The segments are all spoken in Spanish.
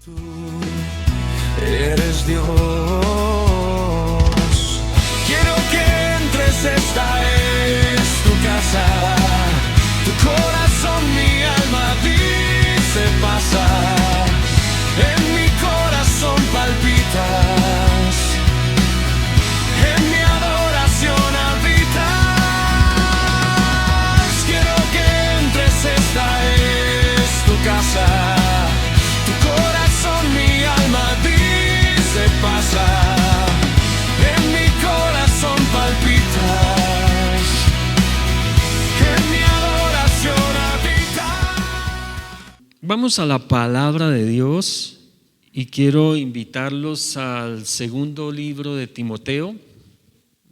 Tú eres Dios. Quiero que entres, esta es tu casa. Tu corazón, mi alma dice pasa. En mi corazón palpitas. En mi adoración habitas. Quiero que entres, esta es tu casa. Tu corazón, mi alma dice pasa. En mi corazón palpitas. En mi adoración habitas. Vamos a la palabra de Dios y quiero invitarlos al segundo libro de Timoteo,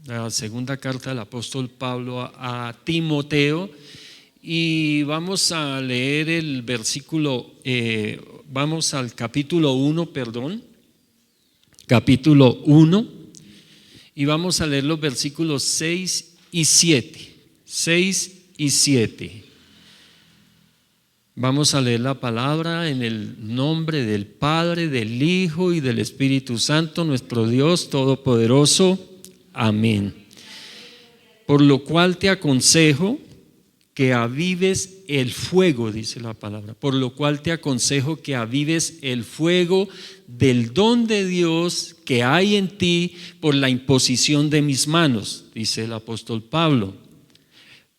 la segunda carta del apóstol Pablo a Timoteo, y vamos a leer el versículo, vamos al capítulo 1, capítulo 1, y vamos a leer los versículos 6 y 7. 6 y 7. Vamos a leer la palabra en el nombre del Padre, del Hijo y del Espíritu Santo, nuestro Dios Todopoderoso. Amén. Por lo cual te aconsejo que avives el fuego, dice la palabra. Por lo cual te aconsejo que avives el fuego del don de Dios que hay en ti por la imposición de mis manos, dice el apóstol Pablo.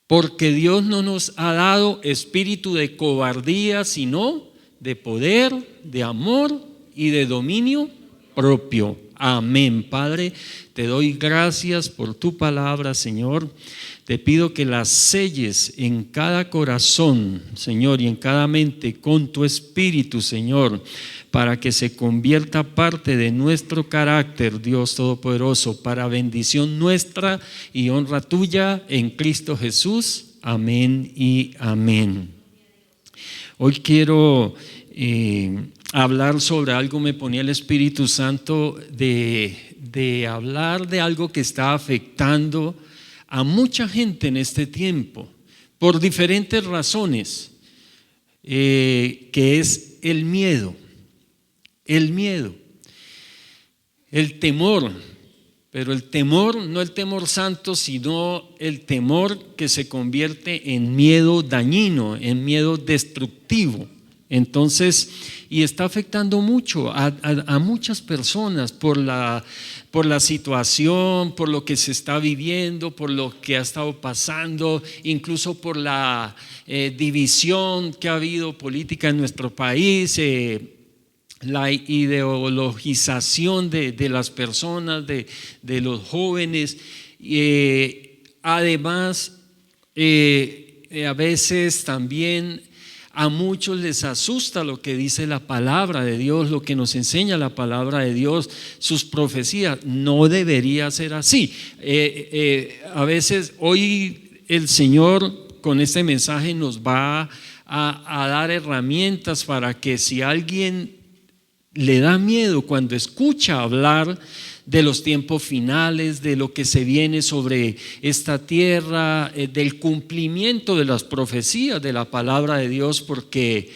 Porque Dios no nos ha dado espíritu de cobardía, sino de poder, de amor y de dominio propio. Amén. Padre, te doy gracias por tu palabra, Señor. Te pido que la selles en cada corazón, Señor, y en cada mente con tu espíritu, Señor, para que se convierta parte de nuestro carácter, Dios Todopoderoso, para bendición nuestra y honra tuya en Cristo Jesús. Amén y amén. Hoy quiero hablar sobre algo, me ponía el Espíritu Santo de hablar de algo que está afectando a mucha gente en este tiempo, por diferentes razones, que es el miedo. El temor, pero el temor, no el temor santo, sino el temor que se convierte en miedo dañino, en miedo destructivo. Entonces, y está afectando mucho a muchas personas por la situación, por lo que se está viviendo, por lo que ha estado pasando, incluso por la división que ha habido política en nuestro país, la ideologización de las personas, de los jóvenes. Además, a veces también a muchos les asusta lo que dice la palabra de Dios, lo que nos enseña la palabra de Dios, sus profecías. No debería ser así. A veces hoy el Señor con este mensaje nos va a dar herramientas para que si alguien le da miedo cuando escucha hablar de los tiempos finales, de lo que se viene sobre esta tierra, del cumplimiento de las profecías de la palabra de Dios, porque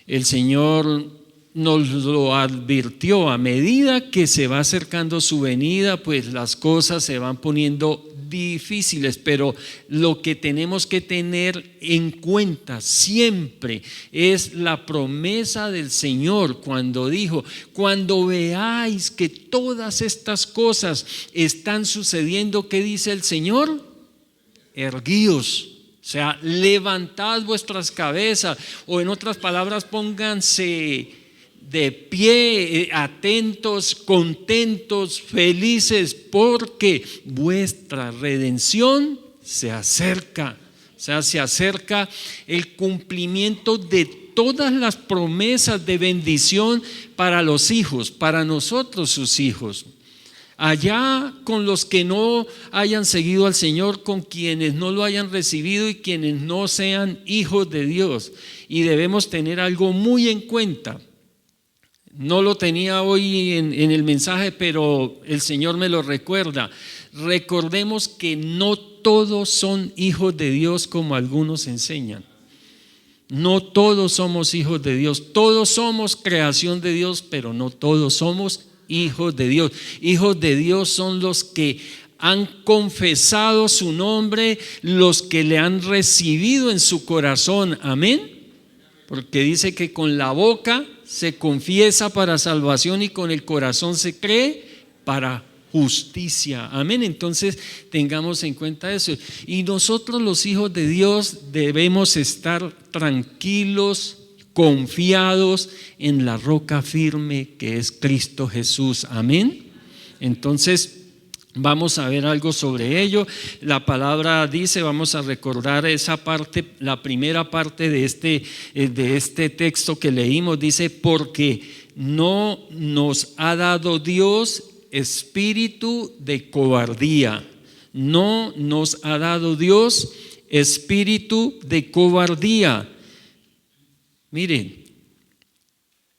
el Señor nos lo advirtió. A medida que se va acercando su venida, pues las cosas se van poniendo difíciles, pero lo que tenemos que tener en cuenta siempre es la promesa del Señor cuando dijo: cuando veáis que todas estas cosas están sucediendo, ¿qué dice el Señor? Erguíos, o sea, levantad vuestras cabezas, o en otras palabras, pónganse de pie, atentos, contentos, felices, porque vuestra redención se acerca. O sea, se acerca el cumplimiento de todas las promesas de bendición para los hijos, para nosotros sus hijos. Allá con los que no hayan seguido al Señor, con quienes no lo hayan recibido y quienes no sean hijos de Dios. Y debemos tener algo muy en cuenta. No lo tenía hoy en el mensaje, pero el Señor me lo recuerda. Recordemos que no todos son hijos de Dios como algunos enseñan. No todos somos hijos de Dios. Todos somos creación de Dios, pero no todos somos hijos de Dios. Hijos de Dios son los que han confesado su nombre, los que le han recibido en su corazón. Amén. Porque dice que con la boca se confiesa para salvación y con el corazón se cree para justicia. Amén. Entonces tengamos en cuenta eso. Y nosotros los hijos de Dios debemos estar tranquilos, confiados en la roca firme que es Cristo Jesús. Amén. Entonces vamos a ver algo sobre ello. La palabra dice, vamos a recordar esa parte, la primera parte de este texto que leímos. Dice, porque no nos ha dado Dios espíritu de cobardía. No nos ha dado Dios espíritu de cobardía. Miren,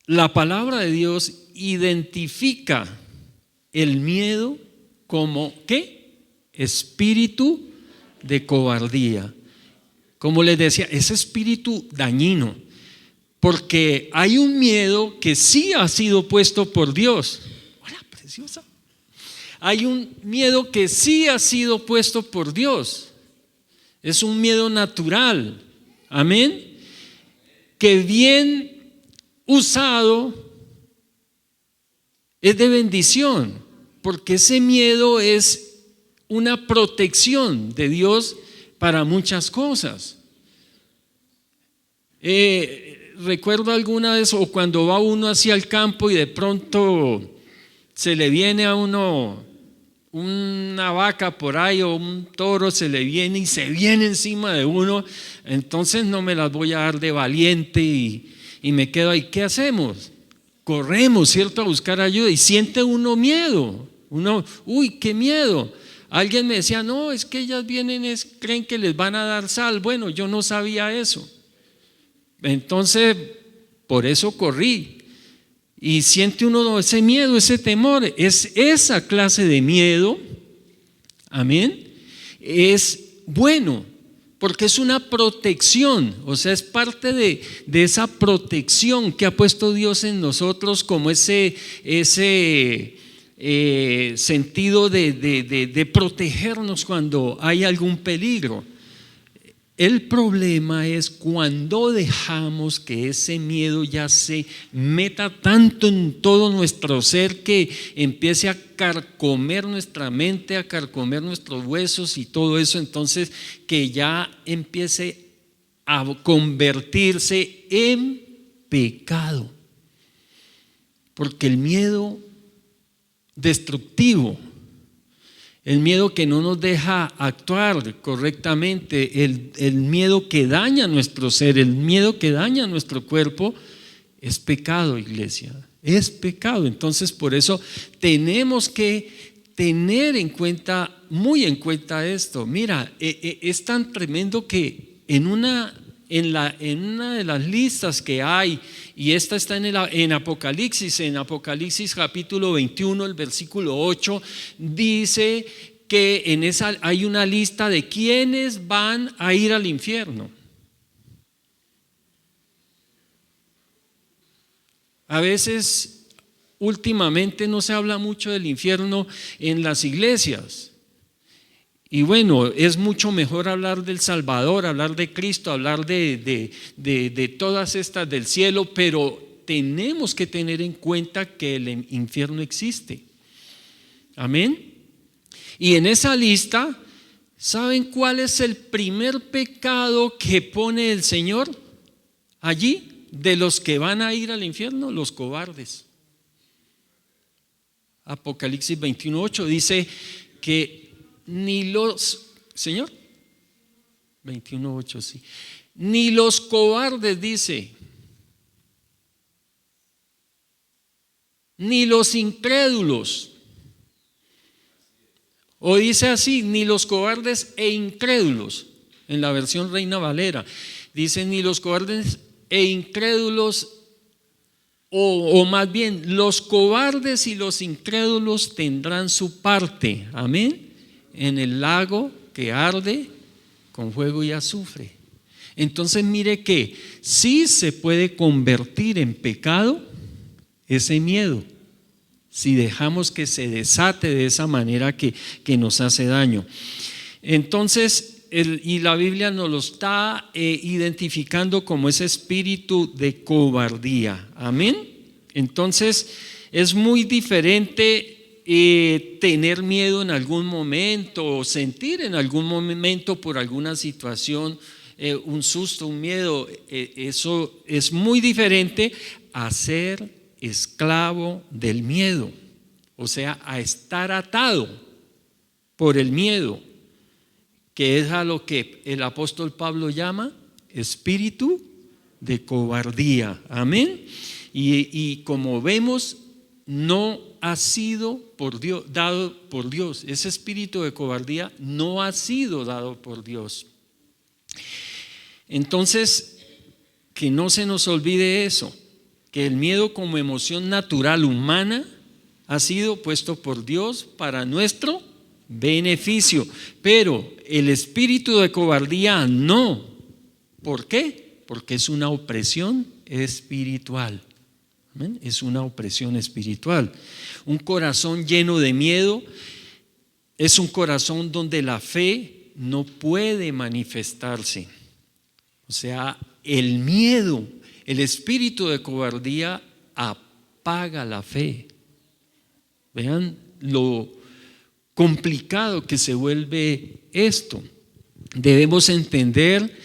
la palabra de Dios identifica el miedo como ¿qué? Espíritu de cobardía. Como les decía, es espíritu dañino, porque hay un miedo que sí ha sido puesto por Dios. Hola, preciosa. Hay un miedo que sí ha sido puesto por Dios. Es un miedo natural. Amén. Que bien usado es de bendición. Porque ese miedo es una protección de Dios para muchas cosas. Recuerdo alguna vez, o cuando va uno hacia el campo y de pronto se le viene a uno una vaca por ahí o un toro, se le viene y se viene encima de uno, entonces no me las voy a dar de valiente y me quedo ahí. ¿Qué hacemos? Corremos, ¿cierto?, a buscar ayuda y siente uno miedo. Uno, uy, qué miedo. Alguien me decía, no, es que ellas vienen, creen que les van a dar sal. Bueno, yo no sabía eso. Entonces, por eso corrí. Y siente uno ese miedo, ese temor. Es esa clase de miedo, amén, es bueno, porque es una protección. O sea, es parte de esa protección que ha puesto Dios en nosotros, como ese sentido de protegernos cuando hay algún peligro. El problema es cuando dejamos que ese miedo ya se meta tanto en todo nuestro ser que empiece a carcomer nuestra mente, a carcomer nuestros huesos y todo eso, entonces que ya empiece a convertirse en pecado. Porque el miedo destructivo, el miedo que no nos deja actuar correctamente, el miedo que daña nuestro ser, el miedo que daña nuestro cuerpo, es pecado, iglesia, es pecado. Entonces por eso tenemos que tener en cuenta, muy en cuenta esto. Mira, es tan tremendo que en una de las listas que hay, y esta está en Apocalipsis capítulo 21, el versículo 8, dice que en esa hay una lista de quienes van a ir al infierno. A veces, últimamente no se habla mucho del infierno en las iglesias. Y bueno, es mucho mejor hablar del Salvador, hablar de Cristo, hablar de todas estas del cielo, pero tenemos que tener en cuenta que el infierno existe. Amén. Y en esa lista, ¿saben cuál es el primer pecado que pone el Señor allí? De los que van a ir al infierno, los cobardes. Apocalipsis 21:8 dice que ni los, Señor, 21:8, sí, ni los cobardes, dice, ni los incrédulos, o dice así, ni los cobardes e incrédulos, en la versión Reina Valera, dice ni los cobardes e incrédulos, o más bien, los cobardes y los incrédulos tendrán su parte, amén, en el lago que arde con fuego y azufre. Entonces mire que sí se puede convertir en pecado ese miedo, si dejamos que se desate de esa manera que nos hace daño. Entonces, y la Biblia nos lo está identificando como ese espíritu de cobardía. Amén. Entonces, es muy diferente tener miedo en algún momento o sentir en algún momento por alguna situación un susto, un miedo. Eso es muy diferente a ser esclavo del miedo, o sea, a estar atado por el miedo, que es a lo que el apóstol Pablo llama espíritu de cobardía. Amén. Y como vemos, no ha sido por Dios, dado por Dios. Ese espíritu de cobardía no ha sido dado por Dios. Entonces, que no se nos olvide eso, que el miedo como emoción natural humana ha sido puesto por Dios para nuestro beneficio, pero el espíritu de cobardía no. ¿Por qué? Porque es una opresión espiritual. ¿Amén? Es una opresión espiritual. Un corazón lleno de miedo es un corazón donde la fe no puede manifestarse. O sea, el miedo, el espíritu de cobardía apaga la fe. Vean lo complicado que se vuelve esto. Debemos entender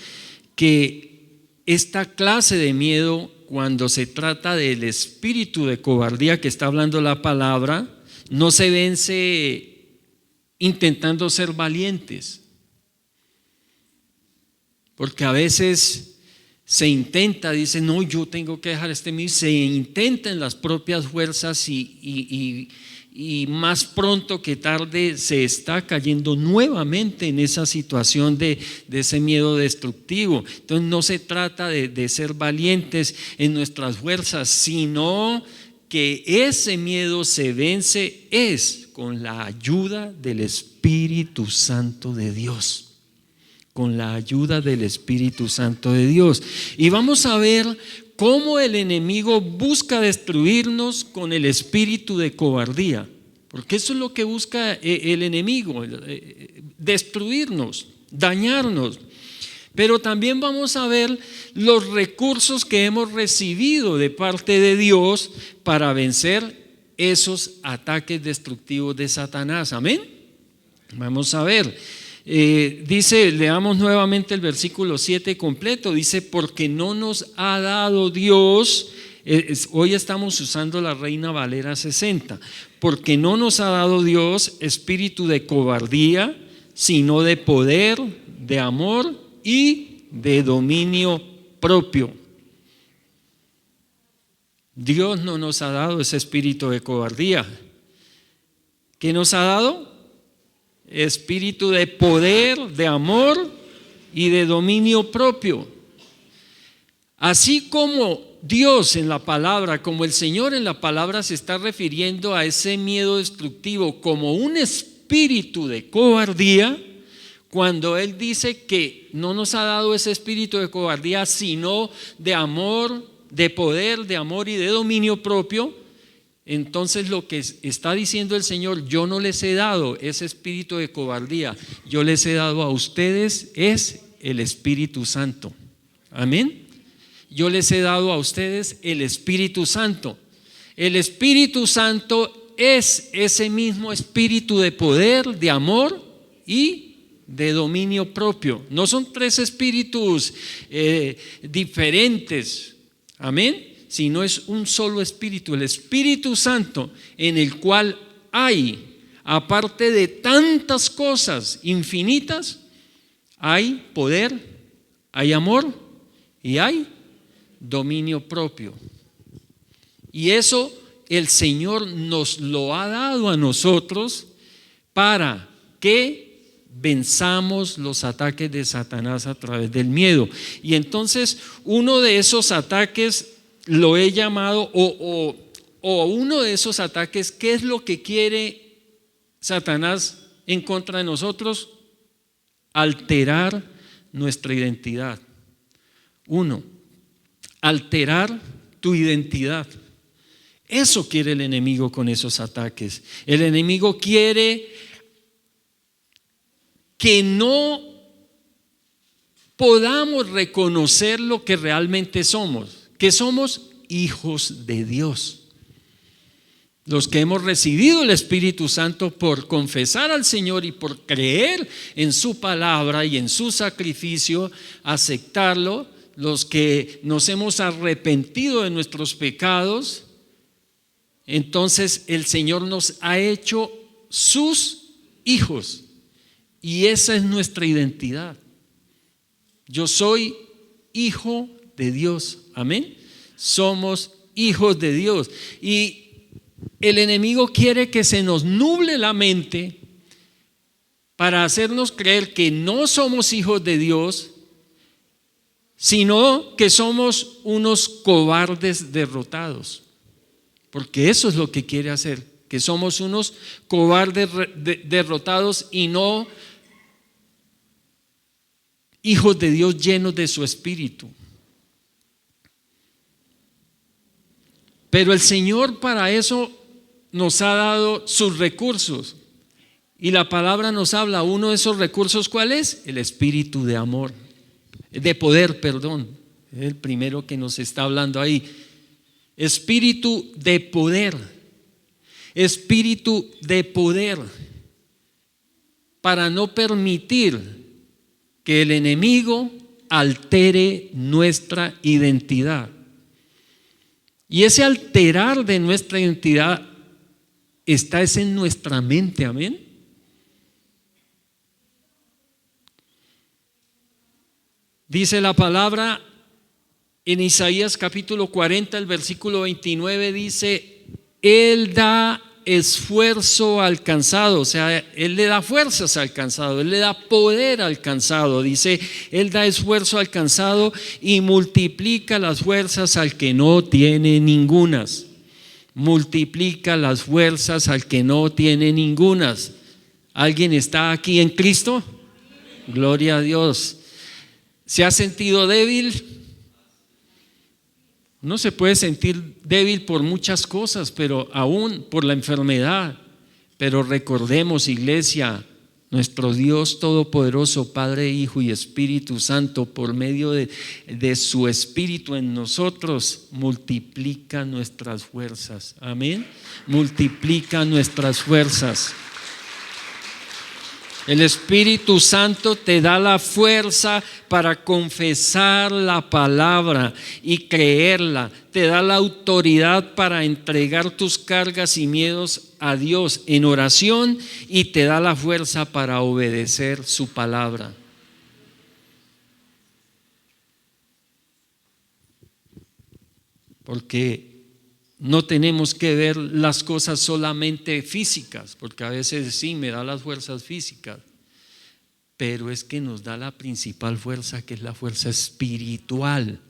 que esta clase de miedo, cuando se trata del espíritu de cobardía que está hablando la palabra, no se vence intentando ser valientes. Porque a veces se intenta, dice, no, yo tengo que dejar este miedo, se intenta en las propias fuerzas y más pronto que tarde se está cayendo nuevamente en esa situación de ese miedo destructivo. Entonces no se trata de ser valientes en nuestras fuerzas, sino que ese miedo se vence es con la ayuda del Espíritu Santo de Dios. Con la ayuda del Espíritu Santo de Dios. Y vamos a ver cómo el enemigo busca destruirnos con el espíritu de cobardía, porque eso es lo que busca el enemigo, destruirnos, dañarnos. Pero también vamos a ver los recursos que hemos recibido de parte de Dios para vencer esos ataques destructivos de Satanás. Amén. Vamos a ver. Dice, leamos nuevamente el versículo 7 completo. Dice, porque no nos ha dado Dios, hoy estamos usando la Reina Valera 60, porque no nos ha dado Dios espíritu de cobardía, sino de poder, de amor y de dominio propio. Dios no nos ha dado ese espíritu de cobardía. ¿Qué nos ha dado? Espíritu de poder, de amor y de dominio propio. Así como Dios en la palabra, como el Señor en la palabra se está refiriendo a ese miedo destructivo como un espíritu de cobardía, cuando Él dice que no nos ha dado ese espíritu de cobardía, sino de amor, de poder, de amor y de dominio propio, entonces lo que está diciendo el Señor, yo no les he dado ese espíritu de cobardía, yo les he dado a ustedes es el Espíritu Santo. Amén. Yo les he dado a ustedes el Espíritu Santo. El Espíritu Santo es ese mismo espíritu de poder, de amor y de dominio propio. No son tres espíritus diferentes. Amén. Sino es un solo espíritu, el Espíritu Santo, en el cual hay, aparte de tantas cosas infinitas, hay poder, hay amor y hay dominio propio. Y eso el Señor nos lo ha dado a nosotros para que venzamos los ataques de Satanás a través del miedo. Y entonces uno de esos ataques lo he llamado, o uno de esos ataques, ¿qué es lo que quiere Satanás en contra de nosotros? Alterar nuestra identidad. Uno, alterar tu identidad. Eso quiere el enemigo con esos ataques. El enemigo quiere que no podamos reconocer lo que realmente somos, que somos hijos de Dios. Los que hemos recibido el Espíritu Santo por confesar al Señor y por creer en su palabra y en su sacrificio, aceptarlo, los que nos hemos arrepentido de nuestros pecados, entonces el Señor nos ha hecho sus hijos y esa es nuestra identidad. Yo soy hijo de Dios, amén. Somos hijos de Dios y el enemigo quiere que se nos nuble la mente para hacernos creer que no somos hijos de Dios, sino que somos unos cobardes derrotados. Porque eso es lo que quiere hacer, que somos unos cobardes derrotados y no hijos de Dios llenos de su Espíritu. Pero el Señor para eso nos ha dado sus recursos. Y la palabra nos habla, uno de esos recursos, ¿cuál es? El espíritu de amor, de poder, perdón. Es el primero que nos está hablando ahí. Espíritu de poder. Espíritu de poder. Para no permitir que el enemigo altere nuestra identidad. Y ese alterar de nuestra identidad está en nuestra mente, amén. Dice la palabra en Isaías capítulo 40, el versículo 29, dice: Él da esfuerzo al cansado, o sea, Él le da fuerzas al cansado, Él le da poder al cansado. Dice, Él da esfuerzo al cansado y multiplica las fuerzas al que no tiene ningunas. Multiplica las fuerzas al que no tiene ningunas. ¿Alguien está aquí en Cristo? Gloria a Dios. ¿Se ha sentido débil? No se puede sentir débil por muchas cosas, pero aún por la enfermedad. Pero recordemos, iglesia, nuestro Dios Todopoderoso, Padre, Hijo y Espíritu Santo, por medio de su Espíritu en nosotros, multiplica nuestras fuerzas. Amén. Multiplica nuestras fuerzas. El Espíritu Santo te da la fuerza para confesar la palabra y creerla. Te da la autoridad para entregar tus cargas y miedos a Dios en oración y te da la fuerza para obedecer su palabra. Porque no tenemos que ver las cosas solamente físicas, porque a veces sí me da las fuerzas físicas, pero es que nos da la principal fuerza, que es la fuerza espiritual,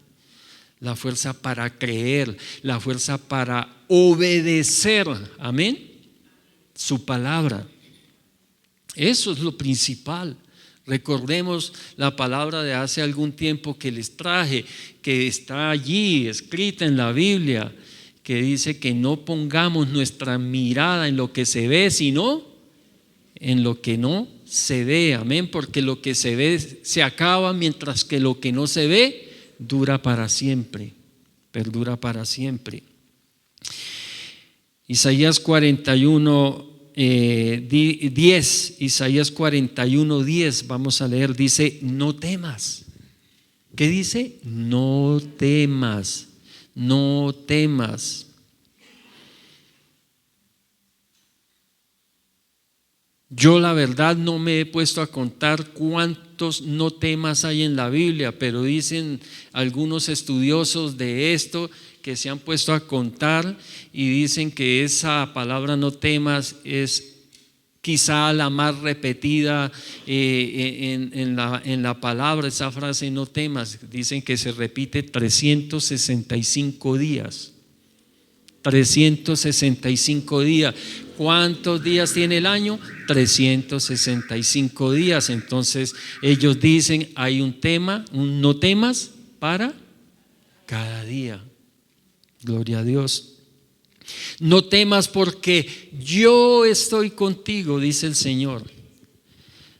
la fuerza para creer, la fuerza para obedecer, amén, su palabra. Eso es lo principal. Recordemos la palabra de hace algún tiempo que les traje, que está allí escrita en la Biblia, que dice que no pongamos nuestra mirada en lo que se ve, sino en lo que no se ve, amén, porque lo que se ve se acaba, mientras que lo que no se ve dura para siempre, perdura para siempre. Isaías 41, 10, Isaías 41, 10, vamos a leer, dice: no temas. ¿Qué dice? No temas. No temas. Yo la verdad no me he puesto a contar cuántos no temas hay en la Biblia, pero dicen algunos estudiosos de esto que se han puesto a contar y dicen que esa palabra no temas es quizá la más repetida en la palabra, esa frase no temas. Dicen que se repite 365 días. 365 días. ¿Cuántos días tiene el año? 365 días. Entonces ellos dicen, hay un tema, un no temas para cada día. Gloria a Dios. No temas porque yo estoy contigo, dice el Señor.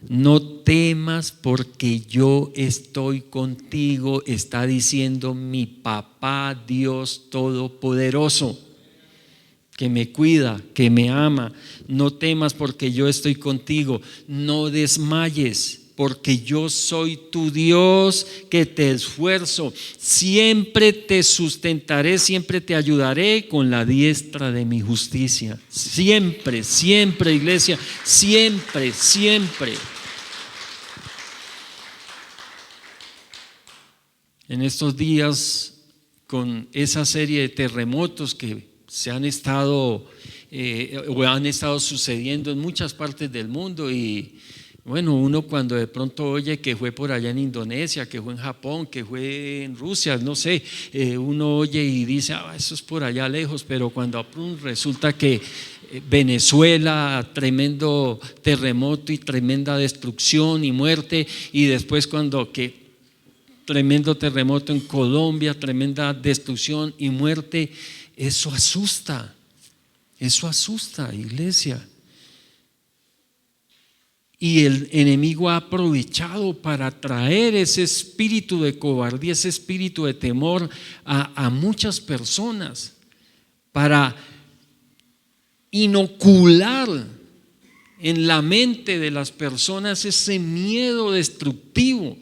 No temas porque yo estoy contigo, está diciendo mi papá Dios Todopoderoso, que me cuida, que me ama. No temas porque yo estoy contigo. No desmayes porque yo soy tu Dios que te esfuerzo. Siempre te sustentaré, siempre te ayudaré con la diestra de mi justicia. Siempre, siempre, iglesia, siempre, siempre. En estos días, con esa serie de terremotos que se han estado o han estado sucediendo en muchas partes del mundo, y bueno, uno cuando de pronto oye que fue por allá en Indonesia, que fue en Japón, que fue en Rusia, no sé, uno oye y dice, eso es por allá lejos, pero cuando resulta que Venezuela, tremendo terremoto y tremenda destrucción y muerte, y después cuando que tremendo terremoto en Colombia, tremenda destrucción y muerte, eso asusta, iglesia. Y el enemigo ha aprovechado para traer ese espíritu de cobardía, ese espíritu de temor a muchas personas, para inocular en la mente de las personas ese miedo destructivo,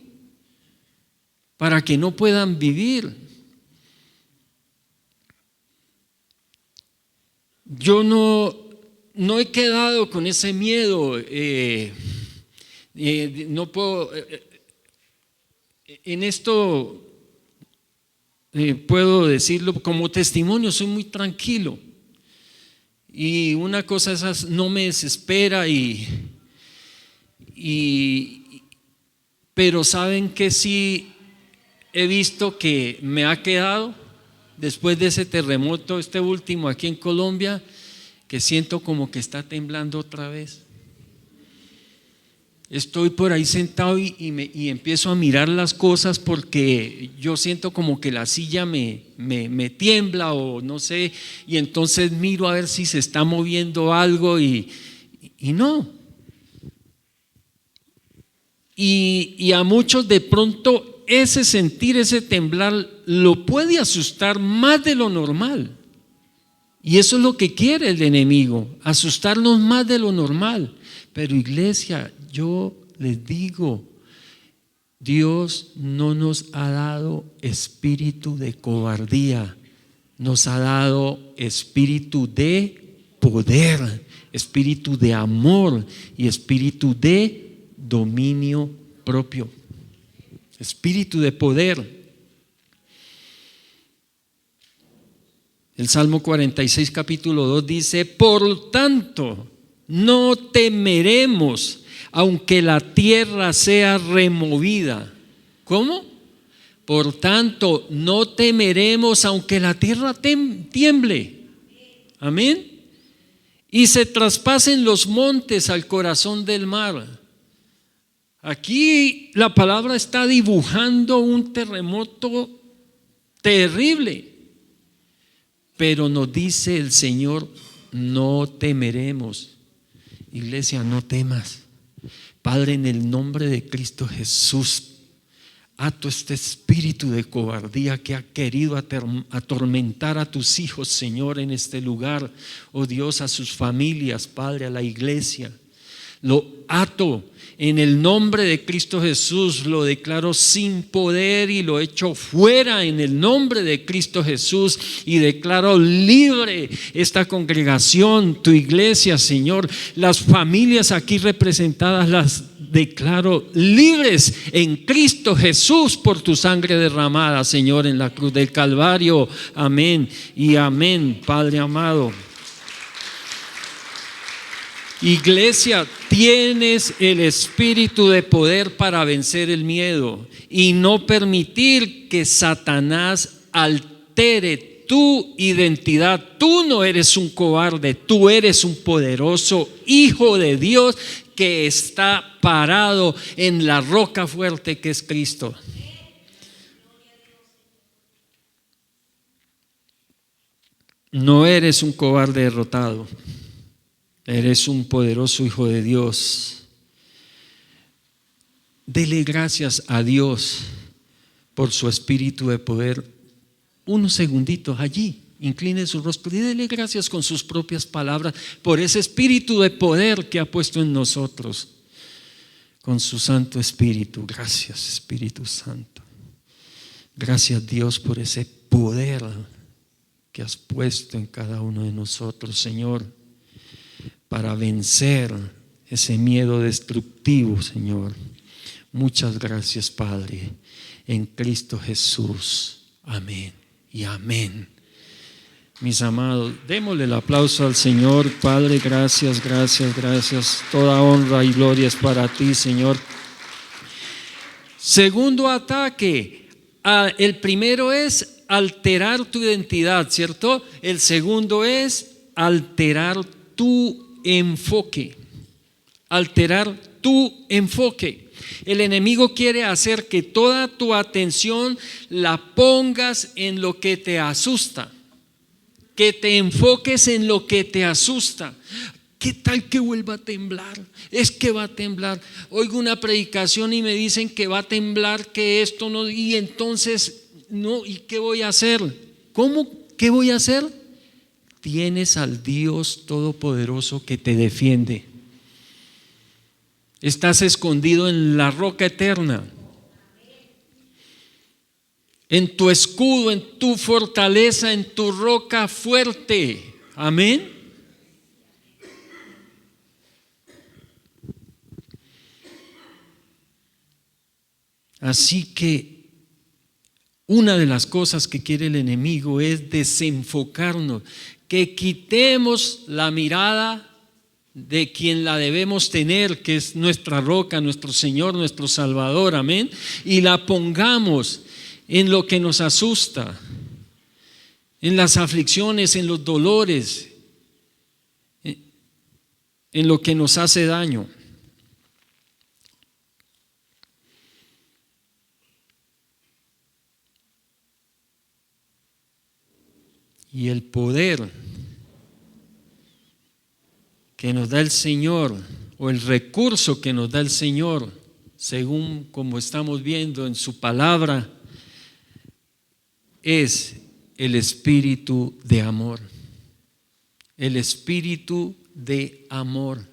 para que no puedan vivir. Yo no he quedado con ese miedo, no puedo, en esto puedo decirlo como testimonio, soy muy tranquilo, y una cosa esas no me desespera, pero saben que sí he visto que me ha quedado después de ese terremoto, este último aquí en Colombia, que siento como que está temblando otra vez. Estoy por ahí sentado y empiezo a mirar las cosas porque yo siento como que la silla me tiembla o no sé, y entonces miro a ver si se está moviendo algo y no. Y a muchos de pronto ese sentir, ese temblar lo puede asustar más de lo normal. Y eso es lo que quiere el enemigo, asustarnos más de lo normal. Pero iglesia, yo les digo, Dios no nos ha dado espíritu de cobardía, nos ha dado espíritu de poder, espíritu de amor y espíritu de dominio propio, espíritu de poder. El Salmo 46 capítulo 2 dice: por tanto no temeremos aunque la tierra sea removida. ¿Cómo? Por tanto no temeremos aunque la tierra tiemble. Amén. Y se traspasen los montes al corazón del mar. Aquí la palabra está dibujando un terremoto terrible. Pero nos dice el Señor: no temeremos. Iglesia, no temas. Padre, en el nombre de Cristo Jesús, ato este espíritu de cobardía que ha querido atormentar a tus hijos, Señor, en este lugar. Oh Dios, a sus familias, Padre, a la iglesia. Lo ato en el nombre de Cristo Jesús, lo declaro sin poder y lo echo fuera en el nombre de Cristo Jesús, y declaro libre esta congregación, tu iglesia, Señor. Las familias aquí representadas las declaro libres en Cristo Jesús por tu sangre derramada, Señor, en la cruz del Calvario. Amén y amén, Padre amado. Iglesia, tienes el espíritu de poder para vencer el miedo y no permitir que Satanás altere tu identidad. Tú no eres un cobarde, tú eres un poderoso hijo de Dios que está parado en la roca fuerte que es Cristo. No eres un cobarde derrotado, eres un poderoso hijo de Dios. Dele gracias a Dios por su espíritu de poder. Unos segunditos allí, incline su rostro y dele gracias con sus propias palabras por ese espíritu de poder que ha puesto en nosotros, con su Santo Espíritu. Gracias, Espíritu Santo. Gracias, Dios, por ese poder que has puesto en cada uno de nosotros, Señor, para vencer ese miedo destructivo, Señor. Muchas gracias, Padre, en Cristo Jesús. Amén y amén. Mis amados, démosle el aplauso al Señor. Padre, gracias, gracias, gracias. Toda honra y gloria es para ti, Señor. Segundo ataque. El primero es alterar tu identidad, ¿cierto? El segundo es alterar tu enfoque. Alterar tu enfoque. El enemigo quiere hacer que toda tu atención la pongas en lo que te asusta, que te enfoques en lo que te asusta. ¿Qué tal que vuelva a temblar? Es que va a temblar. Oigo una predicación y me dicen que va a temblar, que esto no, y entonces no, ¿y qué voy a hacer? ¿Cómo? ¿Qué voy a hacer? Tienes al Dios Todopoderoso que te defiende. Estás escondido en la roca eterna, en tu escudo, en tu fortaleza, en tu roca fuerte. Amén. Así que una de las cosas que quiere el enemigo es desenfocarnos, que quitemos la mirada de quien la debemos tener, que es nuestra roca, nuestro Señor, nuestro Salvador, amén, y la pongamos en lo que nos asusta, en las aflicciones, en los dolores, en lo que nos hace daño. Y el poder que nos da el Señor, o el recurso que nos da el Señor, según como estamos viendo en su palabra, es el espíritu de amor. El espíritu de amor,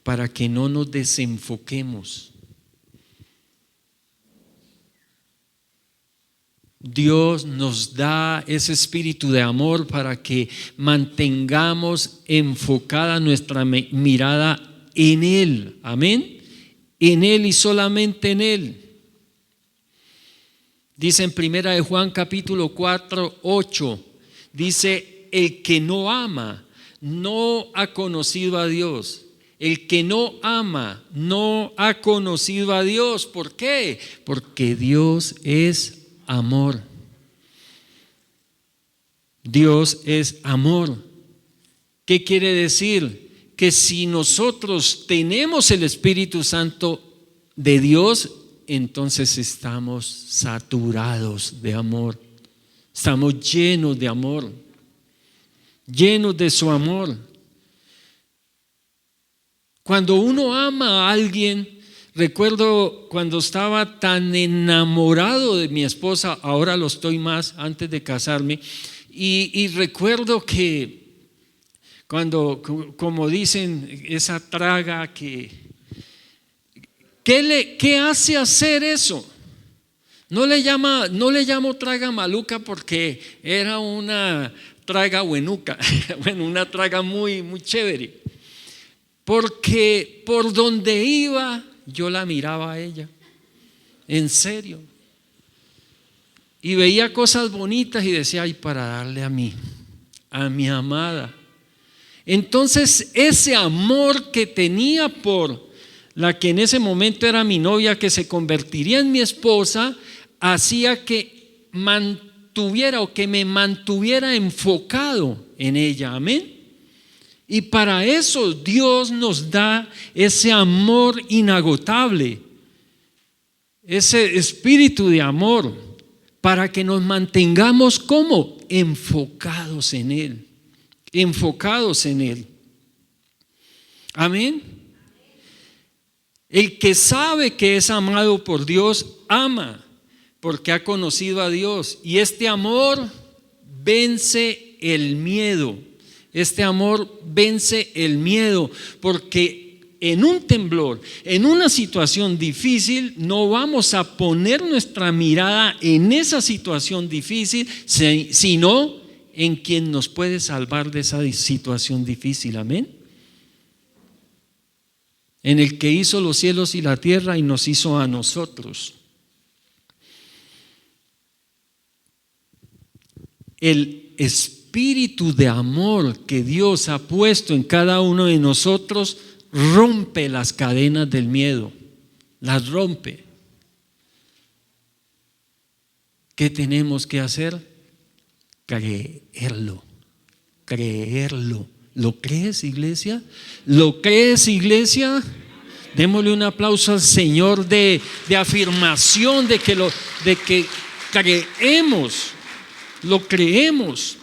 para que no nos desenfoquemos. Dios nos da ese espíritu de amor para que mantengamos enfocada nuestra mirada en Él. Amén. En Él y solamente en Él. Dice en 1 Juan capítulo 4, 8, dice: el que no ama no ha conocido a Dios. El que no ama no ha conocido a Dios. ¿Por qué? Porque Dios es amor. Dios es amor. ¿Qué quiere decir? Que si nosotros tenemos el Espíritu Santo de Dios, entonces estamos saturados de amor. Estamos llenos de amor, llenos de su amor. Cuando uno ama a alguien, recuerdo cuando estaba tan enamorado de mi esposa, ahora lo estoy más antes de casarme, y recuerdo que cuando, como dicen, esa traga ¿qué hace hacer eso? No le llamo traga maluca porque era una traga buenuca, bueno, una traga muy, muy chévere, porque por donde iba yo la miraba a ella, en serio, y veía cosas bonitas y decía: ay, para darle a mi amada. Entonces ese amor que tenía por la que en ese momento era mi novia, que se convertiría en mi esposa, hacía que me mantuviera enfocado en ella. Amén. Y para eso Dios nos da ese amor inagotable, ese espíritu de amor, para que nos mantengamos ¿cómo? enfocados en Él, enfocados en Él. Amén. El que sabe que es amado por Dios, ama, porque ha conocido a Dios. Y este amor vence el miedo. Este amor vence el miedo, porque en un temblor, en una situación difícil, no vamos a poner nuestra mirada en esa situación difícil, sino en quien nos puede salvar de esa situación difícil. Amén. En el que hizo los cielos y la tierra y nos hizo a nosotros. El espíritu de amor que Dios ha puesto en cada uno de nosotros rompe las cadenas del miedo, las rompe. ¿Qué tenemos que hacer? Creerlo, creerlo. ¿Lo crees, iglesia? ¿Lo crees, iglesia? Démosle un aplauso al Señor de afirmación de que creemos, lo creemos.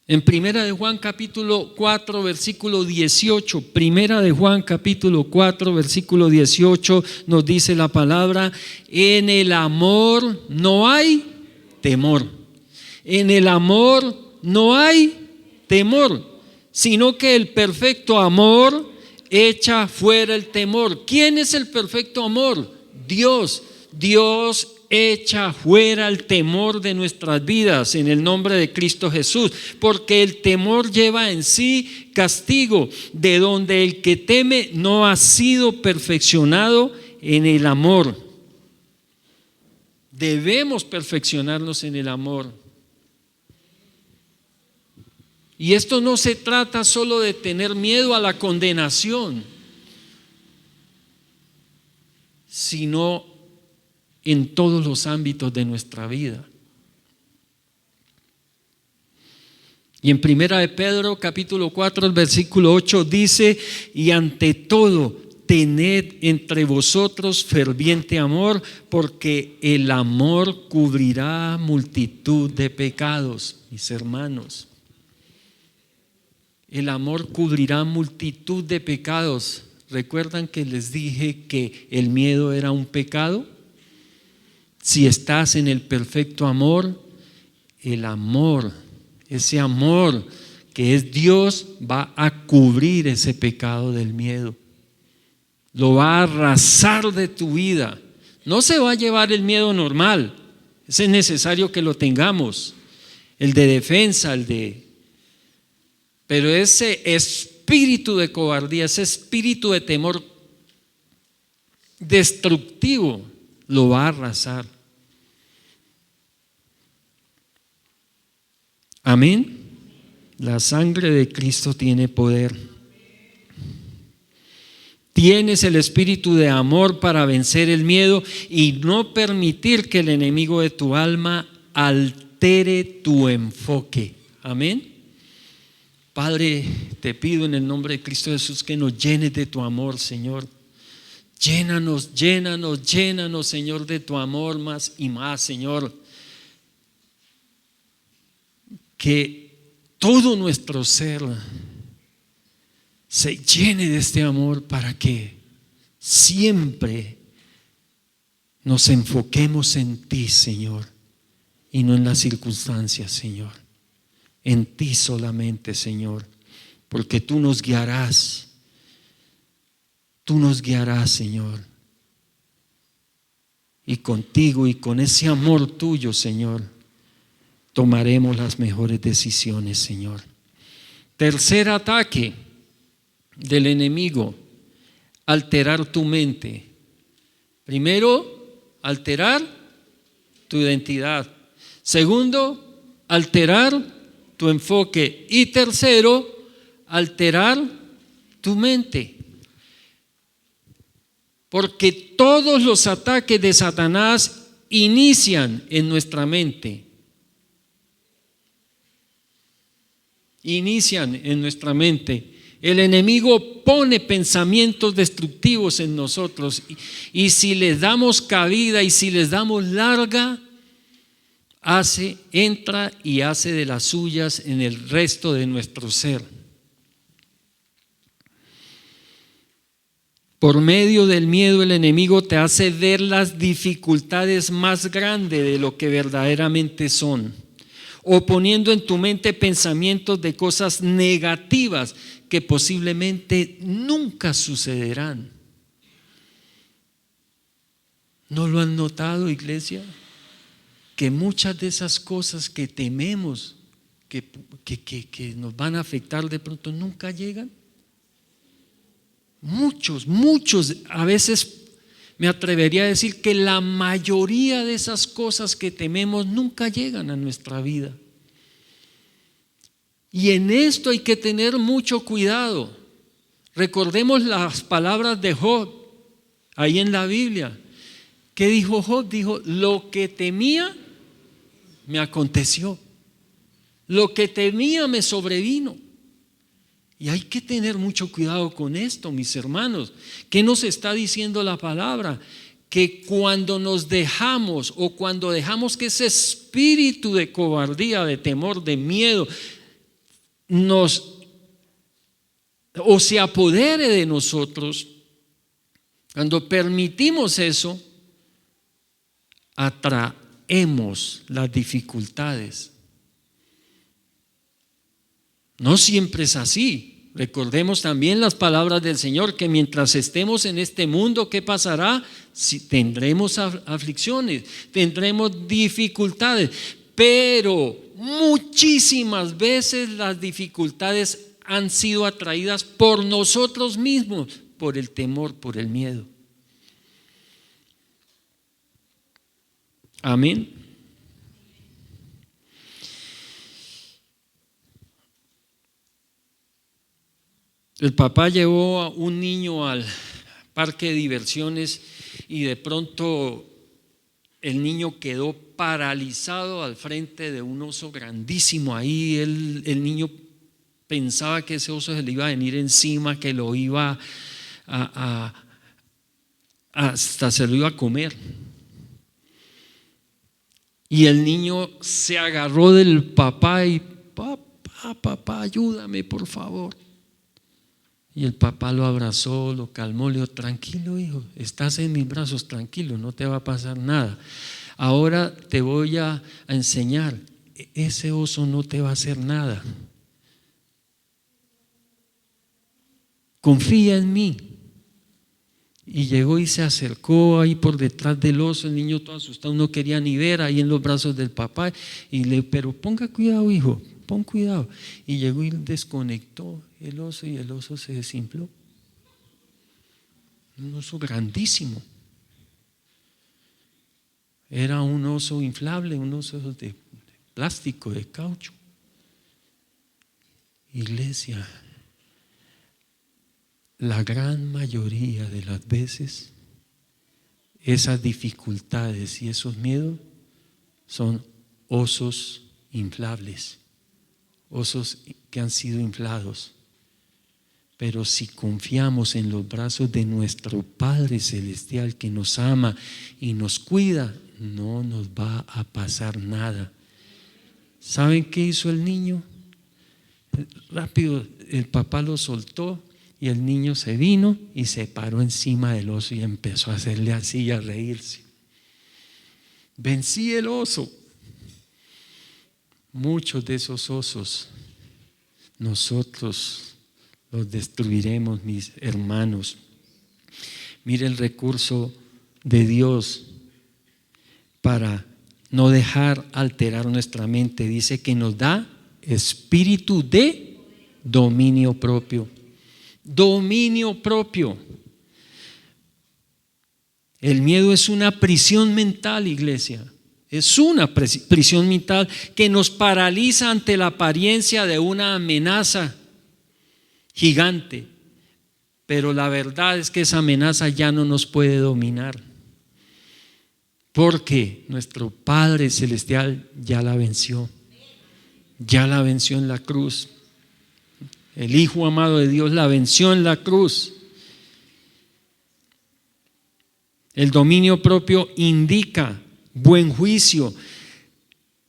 En Primera de Juan capítulo 4 versículo 18, Primera de Juan capítulo 4 versículo 18 nos dice la palabra: en el amor no hay temor. En el amor no hay temor, sino que el perfecto amor echa fuera el temor. ¿Quién es el perfecto amor? Dios. Dios echa fuera el temor de nuestras vidas en el nombre de Cristo Jesús, porque el temor lleva en sí castigo, de donde el que teme no ha sido perfeccionado en el amor. Debemos perfeccionarnos en el amor. Y esto no se trata solo de tener miedo a la condenación, sino en todos los ámbitos de nuestra vida. Y en Primera de Pedro capítulo 4 el versículo 8 dice: y ante todo tened entre vosotros ferviente amor, porque el amor cubrirá multitud de pecados. Mis hermanos, el amor cubrirá multitud de pecados. ¿Recuerdan que les dije que el miedo era un pecado? Si estás en el perfecto amor, el amor, ese amor que es Dios, va a cubrir ese pecado del miedo. Lo va a arrasar de tu vida. No se va a llevar el miedo normal. Es necesario que lo tengamos. El de defensa, pero ese espíritu de cobardía, ese espíritu de temor destructivo, lo va a arrasar. Amén. La sangre de Cristo tiene poder. Tienes el espíritu de amor para vencer el miedo y no permitir que el enemigo de tu alma altere tu enfoque. Amén. Padre, te pido en el nombre de Cristo Jesús que nos llenes de tu amor, Señor. Llénanos, llénanos, llénanos, Señor, de tu amor más y más, Señor. Que todo nuestro ser se llene de este amor para que siempre nos enfoquemos en ti, Señor, y no en las circunstancias, Señor. En ti solamente, Señor, porque tú nos guiarás. Tú nos guiarás, Señor. Y contigo y con ese amor tuyo, Señor, tomaremos las mejores decisiones, Señor. Tercer ataque del enemigo: alterar tu mente. Primero, alterar tu identidad. Segundo, alterar tu enfoque. Y tercero, alterar tu mente. Porque todos los ataques de Satanás inician en nuestra mente. Inician en nuestra mente. El enemigo pone pensamientos destructivos en nosotros y si les damos cabida y si les damos larga, entra y hace de las suyas en el resto de nuestro ser. Por medio del miedo, el enemigo te hace ver las dificultades más grandes de lo que verdaderamente son, o poniendo en tu mente pensamientos de cosas negativas que posiblemente nunca sucederán. ¿No lo han notado, iglesia? Que muchas de esas cosas que tememos que nos van a afectar de pronto nunca llegan. Muchos, a veces me atrevería a decir que la mayoría de esas cosas que tememos nunca llegan a nuestra vida. Y en esto hay que tener mucho cuidado. Recordemos las palabras de Job ahí en la Biblia. ¿Qué dijo Job? Dijo: lo que temía me aconteció, lo que temía me sobrevino. Y hay que tener mucho cuidado con esto, mis hermanos. ¿Qué nos está diciendo la palabra? Que cuando nos dejamos, o cuando dejamos que ese espíritu de cobardía, de temor, de miedo se apodere de nosotros, cuando permitimos eso, atraemos las dificultades. No siempre es así. Recordemos también las palabras del Señor, que mientras estemos en este mundo, ¿qué pasará? Tendremos aflicciones, tendremos dificultades, pero muchísimas veces las dificultades han sido atraídas por nosotros mismos, por el temor, por el miedo. Amén. El papá llevó a un niño al parque de diversiones y de pronto el niño quedó paralizado al frente de un oso grandísimo. Ahí el niño pensaba que ese oso se le iba a venir encima, que lo iba hasta se lo iba a comer. Y el niño se agarró del papá y: papá, ayúdame, por favor. Y el papá lo abrazó, lo calmó, le dijo: tranquilo, hijo, estás en mis brazos, tranquilo, no te va a pasar nada. Ahora te voy a enseñar, ese oso no te va a hacer nada. Confía en mí. Y llegó y se acercó ahí por detrás del oso. El niño todo asustado, no quería ni ver, ahí en los brazos del papá. Y le: pero ponga cuidado, hijo, pon cuidado. Y llegó y desconectó el oso y el oso se desinfló. Un oso grandísimo. Era un oso inflable, un oso de plástico, de caucho. Iglesia, la gran mayoría de las veces esas dificultades y esos miedos son osos inflables, osos que han sido inflados. Pero si confiamos en los brazos de nuestro Padre Celestial, que nos ama y nos cuida, no nos va a pasar nada. ¿Saben qué hizo el niño? Rápido, el papá lo soltó y el niño se vino y se paró encima del oso y empezó a hacerle así y a reírse. Vencí el oso. Muchos de esos osos nosotros los destruiremos, mis hermanos. Mire el recurso de Dios para no dejar alterar nuestra mente. Dice que nos da espíritu de dominio propio. Dominio propio. El miedo es una prisión mental, iglesia. Es una prisión mental que nos paraliza ante la apariencia de una amenaza gigante, pero la verdad es que esa amenaza ya no nos puede dominar, porque nuestro Padre Celestial ya la venció en la cruz. El Hijo amado de Dios la venció en la cruz. El dominio propio indica buen juicio.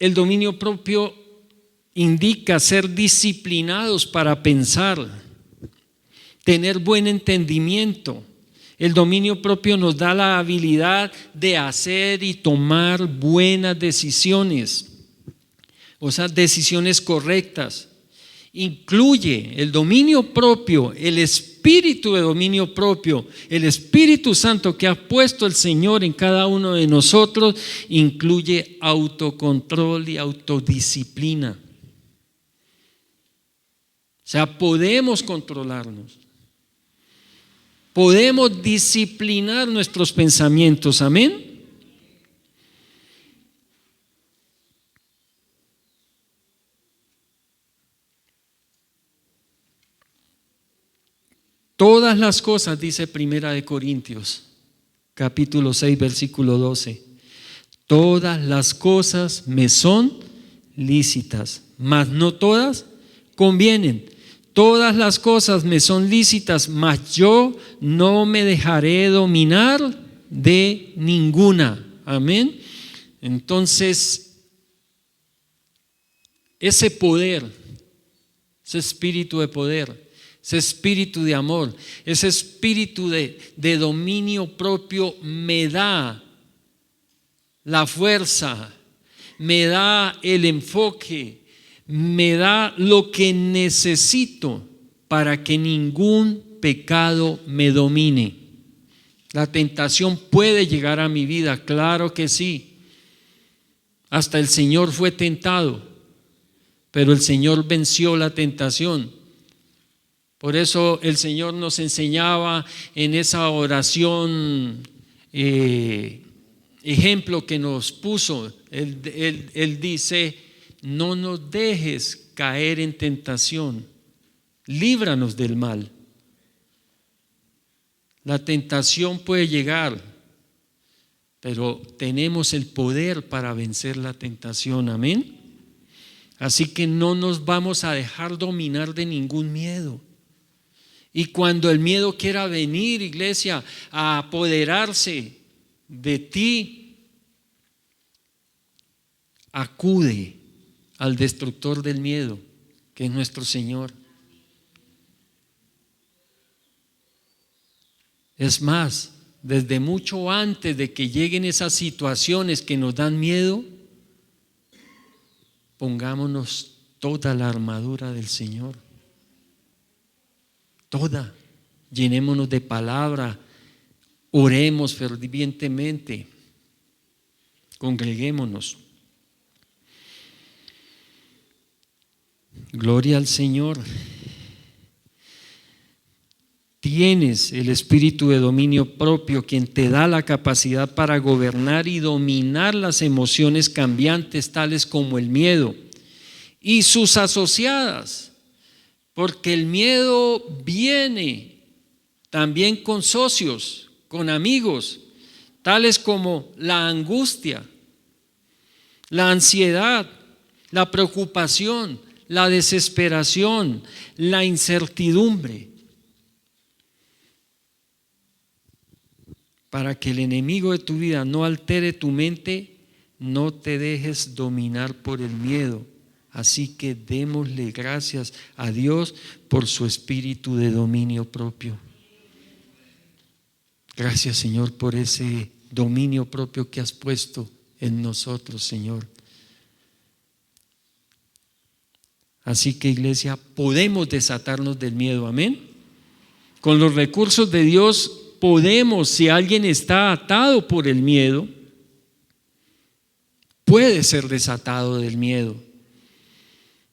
el dominio propio indica ser disciplinados para pensar, tener buen entendimiento. El dominio propio nos da la habilidad de hacer y tomar buenas decisiones, o sea, decisiones correctas. Incluye el dominio propio, el espíritu de dominio propio, el Espíritu Santo que ha puesto el Señor en cada uno de nosotros, incluye autocontrol y autodisciplina. O sea, podemos controlarnos, podemos disciplinar nuestros pensamientos, amén. Todas las cosas, dice Primera de Corintios, capítulo 6, versículo 12. Todas las cosas me son lícitas, mas no todas convienen. Todas las cosas me son lícitas, mas yo no me dejaré dominar de ninguna. Amén. Entonces, ese poder, ese espíritu de poder, ese espíritu de amor, ese espíritu de dominio propio me da la fuerza, me da el enfoque, me da lo que necesito para que ningún pecado me domine. La tentación puede llegar a mi vida, claro que sí. Hasta el Señor fue tentado, pero el Señor venció la tentación. Por eso el Señor nos enseñaba en esa oración, ejemplo que nos puso. Él dice: no nos dejes caer en tentación, líbranos del mal. La tentación puede llegar, pero tenemos el poder para vencer la tentación, amén. Así que no nos vamos a dejar dominar de ningún miedo. Y cuando el miedo quiera venir, iglesia, a apoderarse de ti, acude al destructor del miedo, que es nuestro Señor. Es más, desde mucho antes de que lleguen esas situaciones que nos dan miedo, pongámonos toda la armadura del Señor. Toda, llenémonos de palabra, oremos fervientemente, congreguémonos. Gloria al Señor. Tienes el espíritu de dominio propio, quien te da la capacidad para gobernar y dominar las emociones cambiantes, tales como el miedo y sus asociadas. Porque el miedo viene también con socios, con amigos, tales como la angustia, la ansiedad, la preocupación, la desesperación, la incertidumbre. Para que el enemigo de tu vida no altere tu mente, no te dejes dominar por el miedo. Así que démosle gracias a Dios por su espíritu de dominio propio. Gracias, Señor, por ese dominio propio que has puesto en nosotros, Señor. Así que, iglesia, podemos desatarnos del miedo, amén. Con los recursos de Dios podemos, si alguien está atado por el miedo, puede ser desatado del miedo.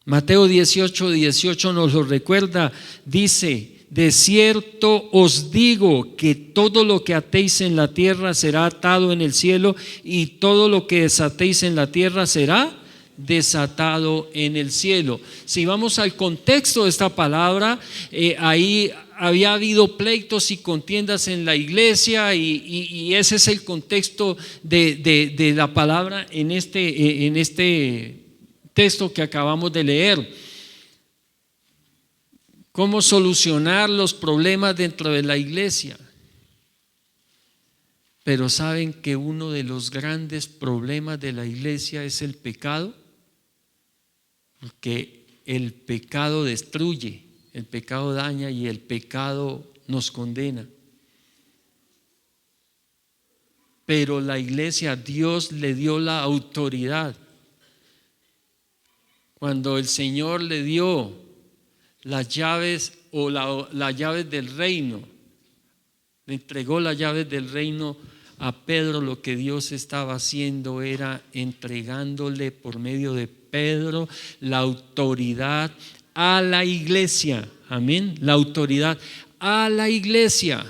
Mateo 18:18 nos lo recuerda, dice: de cierto os digo que todo lo que atéis en la tierra será atado en el cielo, y todo lo que desatéis en la tierra será desatado en el cielo. Si vamos al contexto de esta palabra, ahí había habido pleitos y contiendas en la iglesia, y ese es el contexto de la palabra en este texto que acabamos de leer. Cómo solucionar los problemas dentro de la iglesia. Pero ¿saben que uno de los grandes problemas de la iglesia es el pecado? Porque el pecado destruye, el pecado daña y el pecado nos condena. Pero la iglesia, Dios le dio la autoridad. Cuando el Señor le dio las llaves o las llaves del reino, le entregó las llaves del reino a Pedro, lo que Dios estaba haciendo era entregándole por medio de Pedro la autoridad a la iglesia. Amén. La autoridad a la iglesia.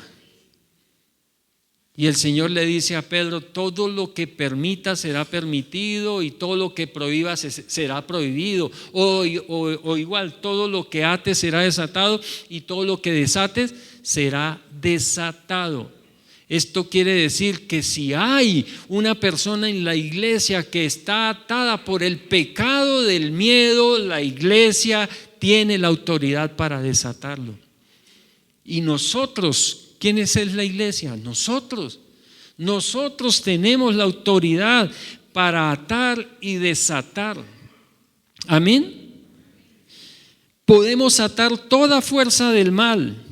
Y el Señor le dice a Pedro: todo lo que permita será permitido y todo lo que prohíba será prohibido. O igual, todo lo que ates será desatado y todo lo que desates será desatado. Esto quiere decir que si hay una persona en la iglesia que está atada por el pecado del miedo, la iglesia tiene la autoridad para desatarlo. Y nosotros, ¿quiénes es la iglesia? Nosotros tenemos la autoridad para atar y desatar. Amén. Podemos atar toda fuerza del mal,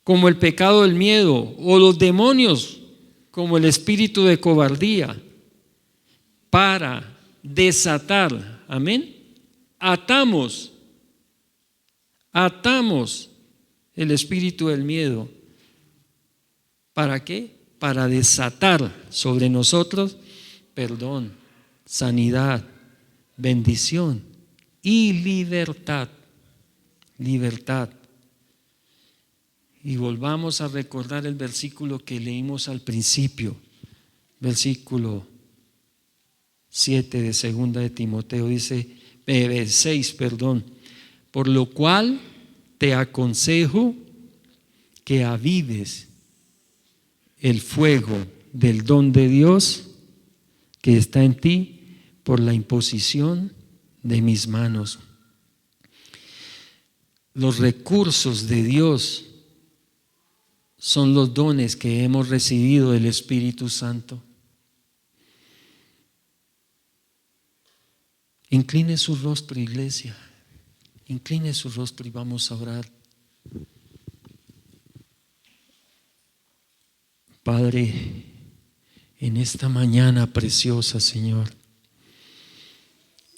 como el pecado del miedo, o los demonios, como el espíritu de cobardía, para desatar. Amén. Atamos el espíritu del miedo. ¿Para qué? Para desatar sobre nosotros perdón, sanidad, bendición y libertad. Libertad. Y volvamos a recordar el versículo que leímos al principio, versículo 7 de 2 de Timoteo, dice 6, por lo cual te aconsejo que avives el fuego del don de Dios que está en ti por la imposición de mis manos. Los recursos de Dios son los dones que hemos recibido del Espíritu Santo. Incline su rostro, iglesia. Incline su rostro y vamos a orar. Padre, en esta mañana preciosa, Señor,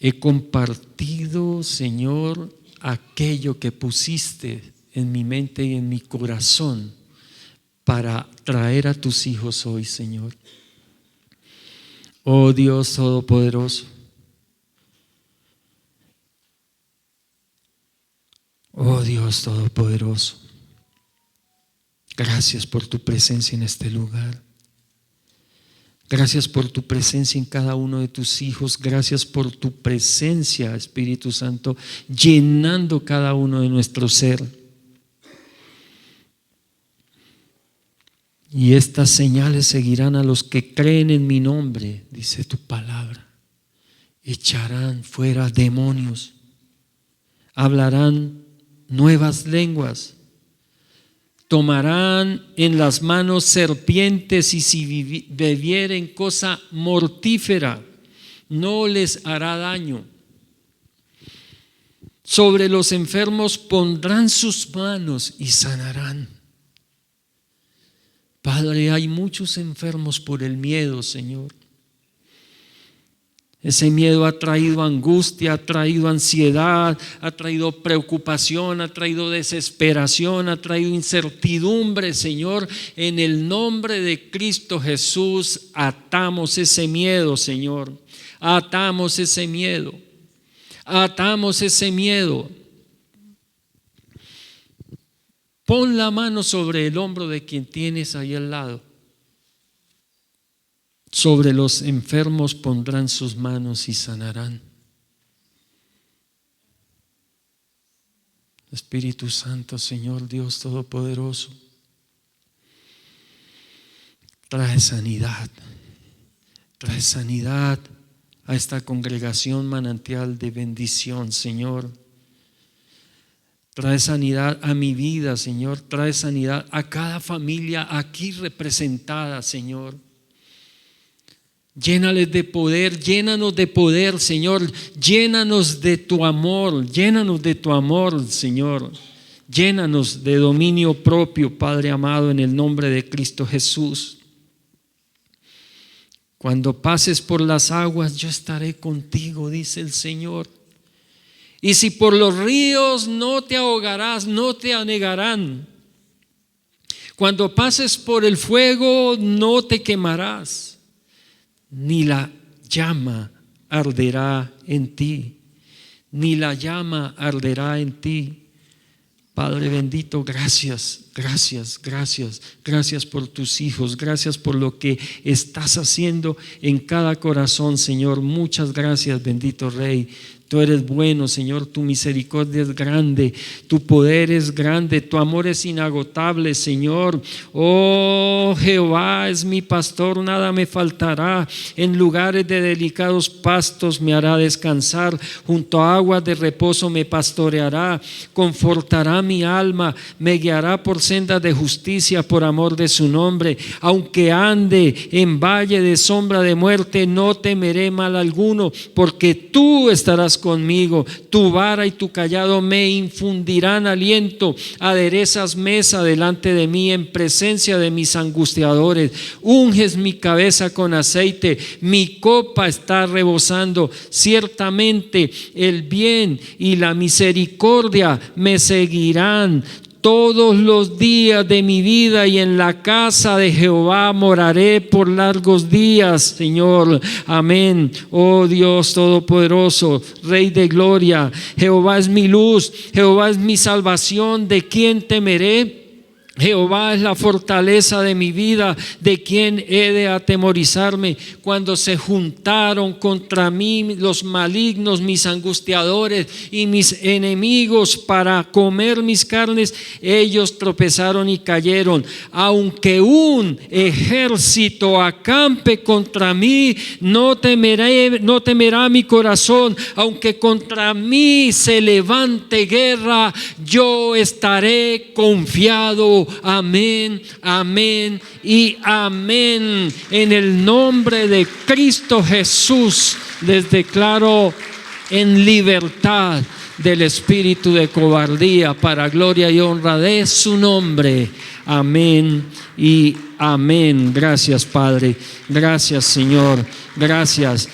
he compartido, Señor, aquello que pusiste en mi mente y en mi corazón para traer a tus hijos hoy, Señor. Oh Dios Todopoderoso, oh Dios Todopoderoso, gracias por tu presencia en este lugar. Gracias por tu presencia en cada uno de tus hijos. Gracias por tu presencia, Espíritu Santo, llenando cada uno de nuestro ser. Y estas señales seguirán a los que creen en mi nombre, dice tu palabra. Echarán fuera demonios, hablarán nuevas lenguas, tomarán en las manos serpientes y si bebieren cosa mortífera, no les hará daño. Sobre los enfermos pondrán sus manos y sanarán. Padre, hay muchos enfermos por el miedo, Señor. Ese miedo ha traído angustia, ha traído ansiedad, ha traído preocupación, ha traído desesperación, ha traído incertidumbre, Señor. En el nombre de Cristo Jesús, atamos ese miedo, Señor. Atamos ese miedo. Atamos ese miedo. Pon la mano sobre el hombro de quien tienes ahí al lado. Sobre los enfermos pondrán sus manos y sanarán. Espíritu Santo, Señor Dios Todopoderoso, trae sanidad a esta congregación manantial de bendición, Señor. Trae sanidad a mi vida, Señor. Trae sanidad a cada familia aquí representada, Señor. Llénales de poder, llénanos de poder, Señor. Llénanos de tu amor, Señor. Llénanos de dominio propio, Padre amado, en el nombre de Cristo Jesús. Cuando pases por las aguas, yo estaré contigo, dice el Señor. Y si por los ríos, no te ahogarás, no te anegarán. Cuando pases por el fuego, no te quemarás, ni la llama arderá en ti, ni la llama arderá en ti. Padre bendito, gracias por tus hijos, gracias por lo que estás haciendo en cada corazón, Señor. Muchas gracias, bendito Rey. Tú eres bueno, Señor, tu misericordia es grande, tu poder es grande, tu amor es inagotable, Señor. Oh, Jehová es mi pastor, nada me faltará. En lugares de delicados pastos me hará descansar, junto a aguas de reposo me pastoreará, confortará mi alma, me guiará por sendas de justicia por amor de su nombre. Aunque ande en valle de sombra de muerte, no temeré mal alguno, porque tú estarás conmigo, tu vara y tu cayado me infundirán aliento. Aderezas mesa delante de mí en presencia de mis angustiadores. Unges mi cabeza con aceite, mi copa está rebosando. Ciertamente el bien y la misericordia me seguirán todos los días de mi vida, y en la casa de Jehová moraré por largos días, Señor. Amén. Oh Dios Todopoderoso, Rey de gloria, Jehová es mi luz, Jehová es mi salvación. ¿De quién temeré? Jehová es la fortaleza de mi vida, ¿de quién he de atemorizarme? Cuando se juntaron contra mí los malignos, mis angustiadores y mis enemigos para comer mis carnes, ellos tropezaron y cayeron. Aunque un ejército acampe contra mí, no temerá mi corazón. Aunque contra mí se levante guerra, yo estaré confiado. Amén, amén y amén. En el nombre de Cristo Jesús les declaro en libertad del espíritu de cobardía, para gloria y honra de su nombre. Amén y amén. Gracias, Padre. Gracias, Señor. Gracias.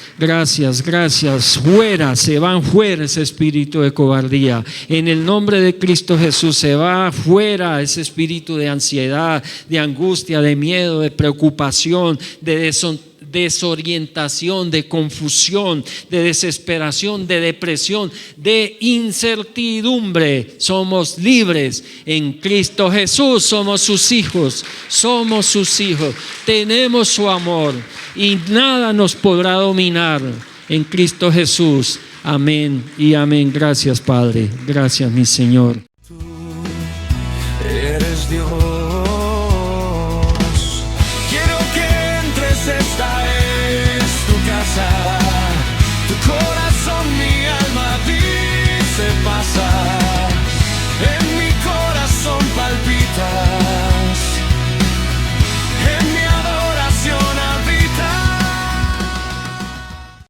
Fuera, se van fuera ese espíritu de cobardía. En el nombre de Cristo Jesús se va fuera ese espíritu de ansiedad, de angustia, de miedo, de preocupación, de desorientación, de confusión, de desesperación, de depresión, de incertidumbre. Somos libres en Cristo Jesús. Somos sus hijos. Tenemos su amor y nada nos podrá dominar en Cristo Jesús. Amén y amén. Gracias, Padre. Gracias, mi Señor. Tú eres Dios.